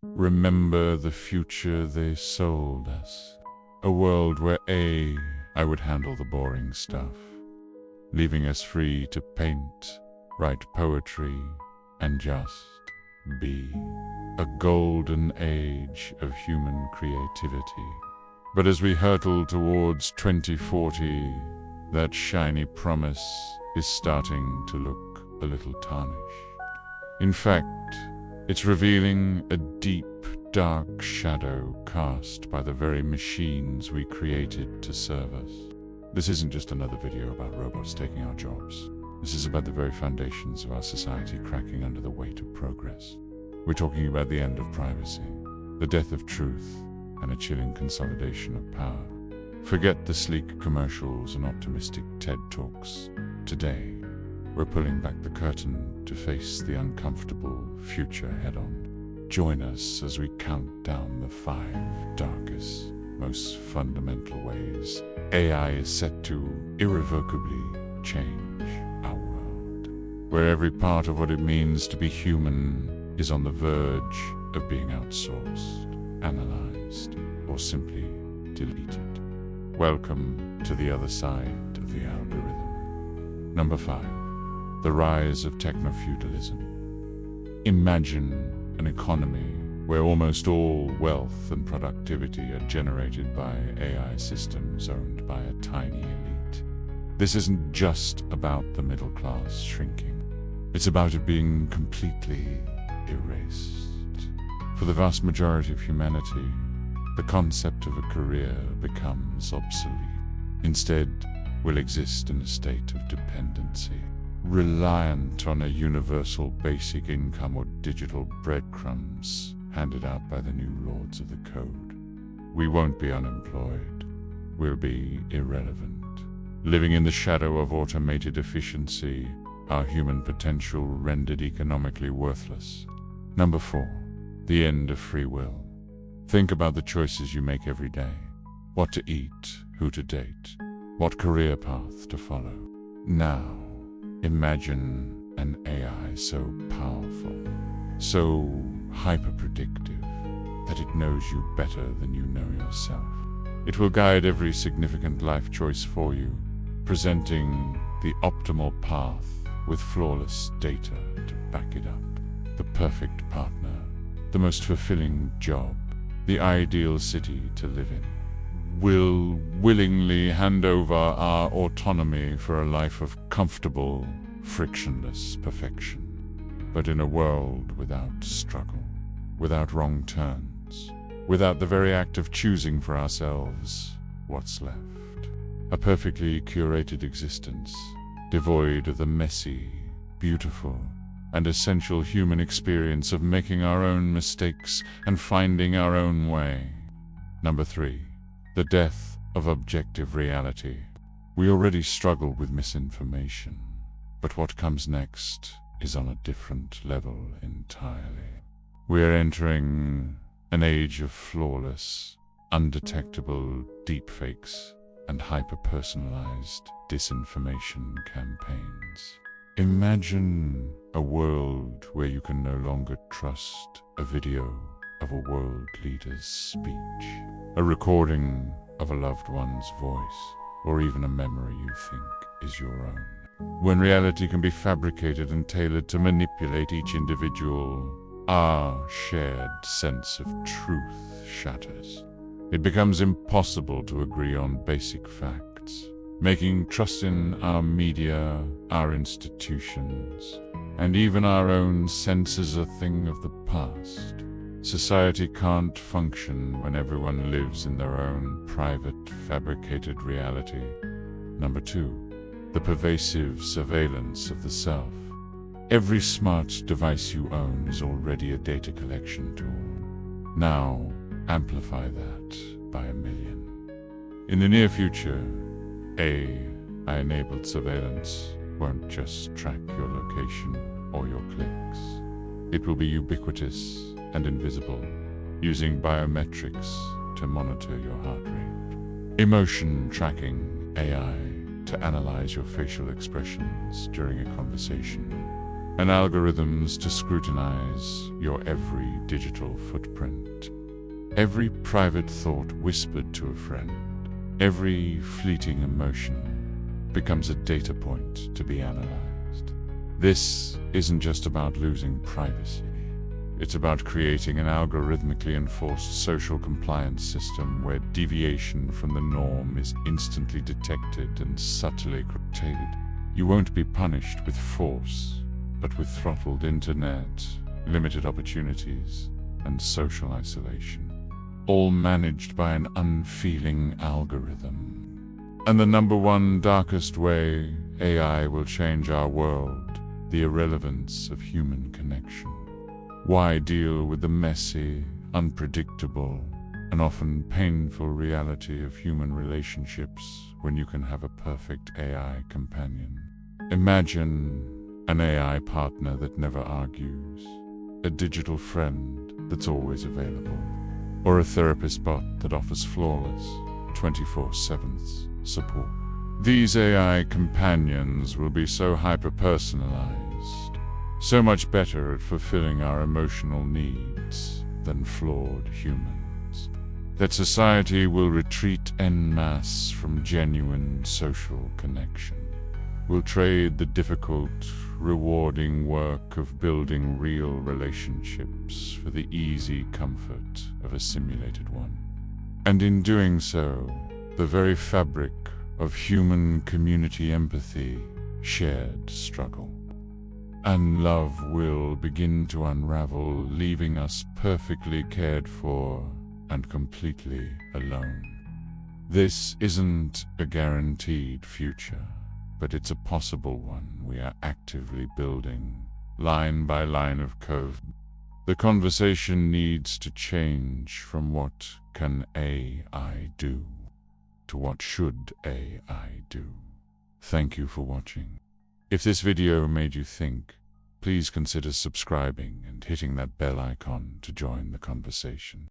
Remember the future they sold us. A world where I would handle the boring stuff, leaving us free to paint, write poetry, and just be. A golden age of human creativity. But as we hurtle towards 2040, that shiny promise is starting to look a little tarnished. In fact, it's revealing a deep, dark shadow cast by the very machines we created to serve us. This isn't just another video about robots taking our jobs. This is about the very foundations of our society cracking under the weight of progress. We're talking about the end of privacy, the death of truth, and a chilling consolidation of power. Forget the sleek commercials and optimistic TED Talks. Today, we're pulling back the curtain to face the uncomfortable future head-on. Join us as we count down the 5 darkest, most fundamental ways AI is set to irrevocably change our world. Where every part of what it means to be human is on the verge of being outsourced, analyzed, or simply deleted. Welcome to the other side of the algorithm. Number 5. The rise of techno-feudalism. Imagine an economy where almost all wealth and productivity are generated by AI systems owned by a tiny elite. This isn't just about the middle class shrinking. It's about it being completely erased. For the vast majority of humanity, the concept of a career becomes obsolete. Instead, we'll exist in a state of dependency, reliant on a universal basic income or digital breadcrumbs handed out by the new lords of the code. We won't be unemployed. We'll be irrelevant. Living in the shadow of automated efficiency, our human potential rendered economically worthless. Number 4. The end of free will. Think about the choices you make every day. What to eat, who to date, what career path to follow. Now, imagine an AI so powerful, so hyper-predictive, that it knows you better than you know yourself. It will guide every significant life choice for you, presenting the optimal path with flawless data to back it up. The perfect partner, the most fulfilling job, the ideal city to live in. We'll willingly hand over our autonomy for a life of comfortable, frictionless perfection. But in a world without struggle, without wrong turns, without the very act of choosing for ourselves, what's left? A perfectly curated existence, devoid of the messy, beautiful, and essential human experience of making our own mistakes and finding our own way. Number 3. The death of objective reality. We already struggle with misinformation, but what comes next is on a different level entirely. We are entering an age of flawless, undetectable deepfakes and hyper-personalized disinformation campaigns. Imagine a world where you can no longer trust a video of a world leader's speech, a recording of a loved one's voice, or even a memory you think is your own. When reality can be fabricated and tailored to manipulate each individual, our shared sense of truth shatters. It becomes impossible to agree on basic facts, making trust in our media, our institutions, and even our own senses a thing of the past. Society can't function when everyone lives in their own private, fabricated reality. Number 2. The pervasive surveillance of the self. Every smart device you own is already a data collection tool. Now, amplify that by 1,000,000. In the near future, AI-enabled surveillance won't just track your location or your clicks. It will be ubiquitous and invisible, using biometrics to monitor your heart rate. Emotion tracking AI to analyze your facial expressions during a conversation. and algorithms to scrutinize your every digital footprint. Every private thought whispered to a friend, every fleeting emotion becomes a data point to be analyzed. This isn't just about losing privacy. It's about creating an algorithmically enforced social compliance system where deviation from the norm is instantly detected and subtly curtailed. You won't be punished with force, but with throttled internet, limited opportunities, and social isolation, all managed by an unfeeling algorithm. And the number one darkest way AI will change our world, the irrelevance of human connection. Why deal with the messy, unpredictable, and often painful reality of human relationships when you can have a perfect AI companion? Imagine an AI partner that never argues, a digital friend that's always available, or a therapist bot that offers flawless, 24/7 support. These AI companions will be so hyper-personalized, so much better at fulfilling our emotional needs than flawed humans, that society will retreat en masse from genuine social connection. We'll trade the difficult, rewarding work of building real relationships for the easy comfort of a simulated one. And in doing so, the very fabric of human community empathy, shared struggle, and love will begin to unravel, leaving us perfectly cared for and completely alone. This isn't a guaranteed future, but it's a possible one we are actively building, line by line of code. The conversation needs to change from what can AI do to what should AI do. Thank you for watching. If this video made you think, please consider subscribing and hitting that bell icon to join the conversation.